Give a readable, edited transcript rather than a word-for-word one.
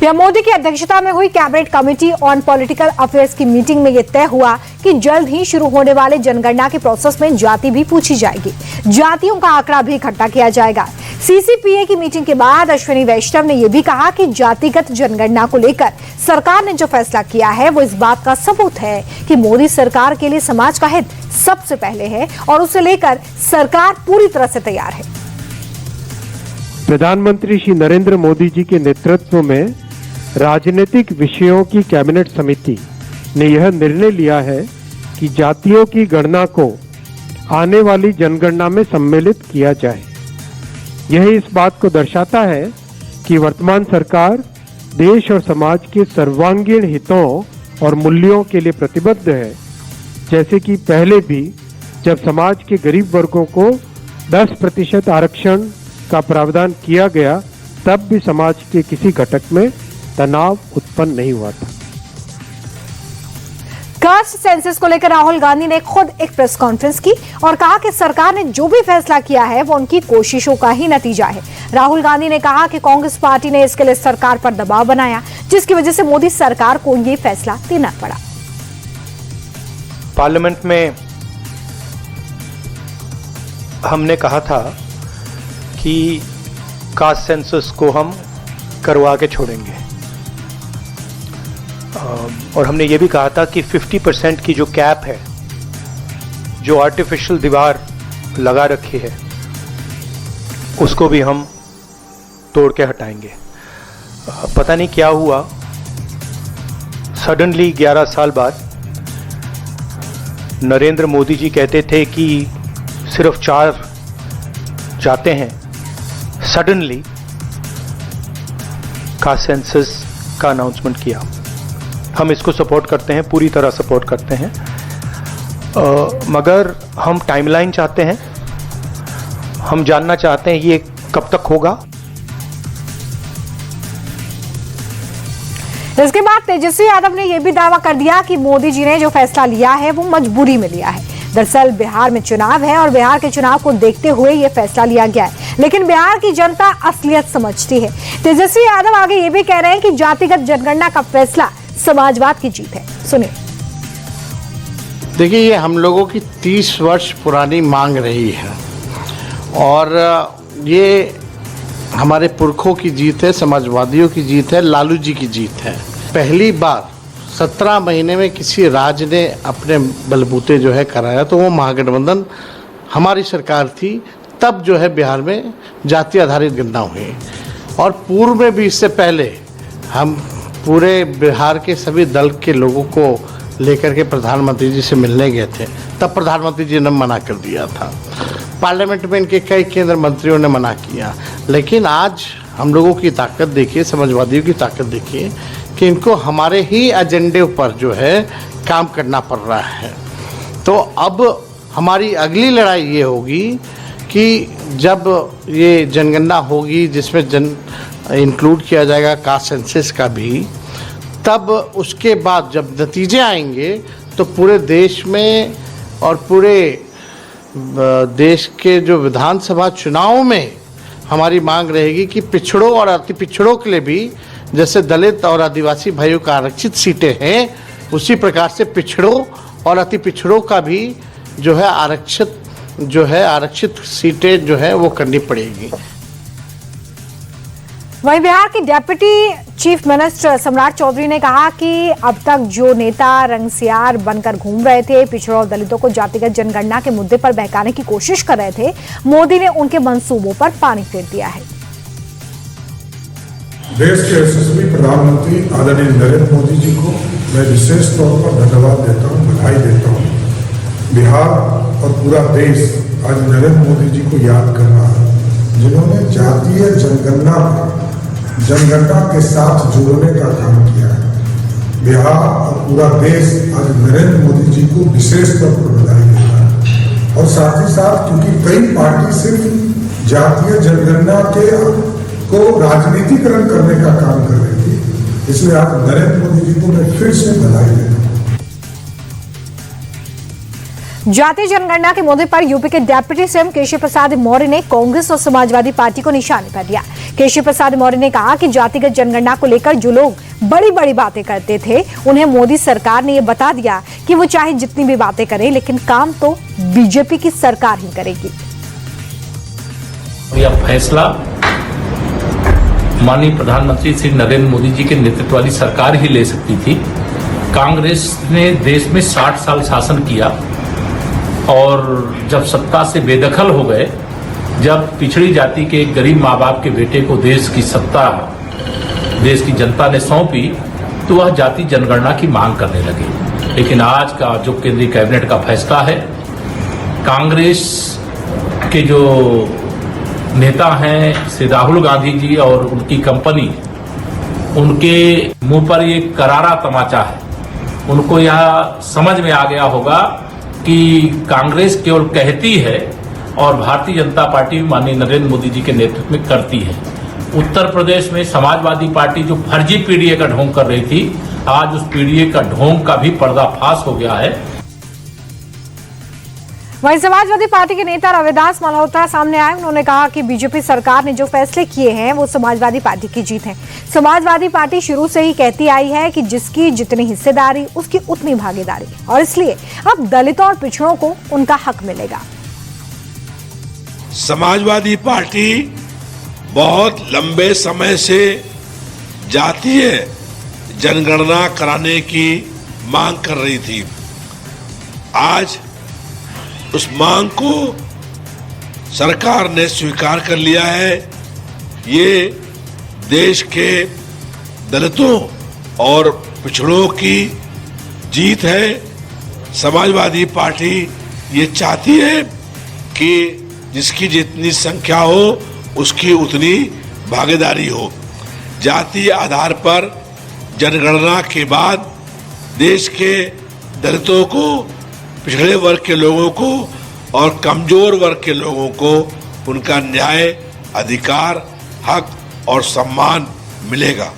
PM Modi की अध्यक्षता में हुई cabinet committee on political affairs की मीटिंग में यह तय हुआ कि जल्द ही शुरू होने वाले जनगणना के प्रोसेस में जाति भी पूछी जाएगी। जातियों का आंकड़ा भी इकट्ठा किया जाएगा। सीसीपीए की मीटिंग के बाद अश्विनी वैष्णव ने यह भी कहा कि जातिगत जनगणना को लेकर सरकार ने जो फैसला किया है वो इस बात का सबूत है कि मोदी सरकार के लिए समाज का हित सबसे पहले है और उसे लेकर सरकार पूरी तरह से तैयार है। प्रधानमंत्री श्री नरेंद्र मोदी जी के नेतृत्व में राजनीतिक विषयों की कैबिनेट समिति ने यह निर्णय लिया है कि जातियों की गणना को आने वाली जनगणना में सम्मिलित किया जाए। यह इस बात को दर्शाता है कि वर्तमान सरकार देश और समाज के सर्वांगीण हितों और मूल्यों के लिए प्रतिबद्ध है। जैसे कि पहले भी जब समाज के गरीब वर्गों को 10% आरक्षण का प्रावधान किया गया, तब भी समाज के किसी घटक में तनाव उत्पन्न नहीं हुआ था। कास्ट सेंसस को लेकर राहुल गांधी ने खुद एक प्रेस कॉन्फ्रेंस की और कहा कि सरकार ने जो भी फैसला किया है वो उनकी कोशिशों का ही नतीजा है। राहुल गांधी ने कहा कि कांग्रेस पार्टी ने इसके लिए सरकार पर दबाव बनाया, जिसकी वजह से मोदी सरकार को ये फैसला देना पड़ा। पार्लियामेंट में हमने कहा था कि कास्ट सेंसस को हम करवा के छोड़ेंगे और हमने ये भी कहा था कि 50% की जो कैप है, जो आर्टिफिशियल दीवार लगा रखी है, उसको भी हम तोड़ के हटाएंगे। पता नहीं क्या हुआ, सडनली 11 साल बाद नरेंद्र मोदी जी कहते थे कि सिर्फ 4 जाते हैं, सडनली कास्ट सेंसस का अनाउंसमेंट किया। हम इसको सपोर्ट करते हैं, पूरी तरह सपोर्ट करते हैं, मगर हम टाइमलाइन चाहते हैं। हम जानना चाहते हैं ये कब तक होगा। इसके बाद तेजस्वी यादव ने यह भी दावा कर दिया कि मोदी जी ने जो फैसला लिया है वो मजबूरी में लिया है। दरअसल बिहार में चुनाव है और बिहार के चुनाव को देखते हुए यह फैसला लिया गया है, लेकिन बिहार की जनता असलियत समझती है। तेजस्वी यादव आगे ये भी कह रहे हैं कि जातिगत जनगणना का फैसला समाजवाद की जीत है। सुनिए। देखिए, ये हम लोगों की 30 वर्ष पुरानी मांग रही है और ये हमारे पुरखों की जीत है, समाजवादियों की जीत है, लालू जी की जीत है। पहली बार 17 महीने में किसी राज्य ने अपने बलबूते जो है कराया, तो वो महागठबंधन हमारी सरकार थी। तब जो है बिहार में जाति आधारित गणना हुई और पूर्व में भी इससे पहले हम पूरे बिहार के सभी दल के लोगों को लेकर के प्रधानमंत्री जी से मिलने गए थे। तब प्रधानमंत्री जी ने मना कर दिया था। पार्लियामेंट में इनके कई केंद्रीय मंत्रियों ने मना किया, लेकिन आज हम लोगों की ताकत देखिए, समाजवादियों की ताकत देखिए कि इनको हमारे ही एजेंडे पर जो है काम करना पड़ रहा है। तो अब हमारी अगली लड़ाई ये होगी कि जब ये जनगणना होगी जिसमें इंक्लूड किया जाएगा कास्ट सेंसस का भी, तब उसके बाद जब नतीजे आएंगे तो पूरे देश में और पूरे देश के जो विधानसभा चुनाव में हमारी मांग रहेगी कि पिछड़ों और अति पिछड़ों के लिए भी, जैसे दलित और आदिवासी भाइयों का आरक्षित सीटें हैं, उसी प्रकार से पिछड़ों और अति पिछड़ों का भी जो है आरक्षित सीटें जो है वो करनी पड़ेगी। वहीं बिहार की डेप्यूटी चीफ मिनिस्टर सम्राट चौधरी ने कहा कि अब तक जो नेता रंगसियार बनकर घूम रहे थे, पिछड़ों और दलितों को जातिगत जनगणना के मुद्दे पर बहकाने की कोशिश कर रहे थे, मोदी ने उनके मंसूबों पर पानी फेर दिया है। देश के यशस्वी प्रधानमंत्री आदरणीय नरेंद्र मोदी जी को मैं विशेष तौर पर धन्यवाद देता हूँ, बधाई देता हूँ। बिहार और पूरा देश आज नरेंद्र मोदी जी को याद कर रहा है, जिन्होंने जातीय जनगणना के साथ जोड़ने का काम किया है। बिहार और पूरा देश आज नरेंद्र मोदी जी को विशेष तौर पर बधाई देता है और साथ ही साथ क्योंकि कई पार्टी सिर्फ जातीय जनगणना को राजनीतिकरण करने का काम कर रही थी, इसलिए आज नरेंद्र मोदी जी को मैं फिर से बधाई देता हूँ। जातीय जनगणना के मुद्दे पर यूपी के डिप्टी सीएम केशव प्रसाद मौर्य ने कांग्रेस और समाजवादी पार्टी को निशाने पर लिया। केशव प्रसाद मौर्य ने कहा कि जातिगत जनगणना को लेकर जो लोग बड़ी बड़ी बातें करते थे, उन्हें मोदी सरकार ने ये बता दिया कि वो चाहे जितनी भी बातें करे, लेकिन काम तो बीजेपी की सरकार ही करेगी। यह फैसला माननीय प्रधानमंत्री श्री नरेंद्र मोदी जी के नेतृत्व वाली सरकार ही ले सकती थी। कांग्रेस ने देश में 60 साल शासन किया और जब सत्ता से बेदखल हो गए, जब पिछड़ी जाति के एक गरीब माँ बाप के बेटे को देश की सत्ता देश की जनता ने सौंपी, तो वह जाति जनगणना की मांग करने लगे। लेकिन आज का जो केंद्रीय कैबिनेट का फैसला है, कांग्रेस के जो नेता हैं श्री राहुल गांधी जी और उनकी कंपनी, उनके मुंह पर ये करारा तमाचा है। उनको यह समझ में आ गया होगा कि कांग्रेस केवल कहती है और भारतीय जनता पार्टी माननीय नरेंद्र मोदी जी के नेतृत्व में करती है। उत्तर प्रदेश में समाजवादी पार्टी जो फर्जी पीडीए का ढोंग कर रही थी, आज उस पीडीए का ढोंग का भी पर्दाफाश हो गया है। वहीं समाजवादी पार्टी के नेता रविदास मल्होत्रा सामने आए। उन्होंने कहा कि बीजेपी सरकार ने जो फैसले किए हैं वो समाजवादी पार्टी की जीत है। समाजवादी पार्टी शुरू से ही कहती आई है कि जिसकी जितनी हिस्सेदारी उसकी उतनी भागीदारी, और इसलिए अब दलितों और पिछड़ों को उनका हक मिलेगा। समाजवादी पार्टी बहुत लंबे समय से जातीय जनगणना कराने की मांग कर रही थी। आज उस मांग को सरकार ने स्वीकार कर लिया है। ये देश के दलितों और पिछड़ों की जीत है। समाजवादी पार्टी ये चाहती है कि जिसकी जितनी संख्या हो उसकी उतनी भागीदारी हो। जातीय आधार पर जनगणना के बाद देश के दलितों को, पिछड़े वर्ग के लोगों को और कमजोर वर्ग के लोगों को उनका न्याय, अधिकार, हक और सम्मान मिलेगा।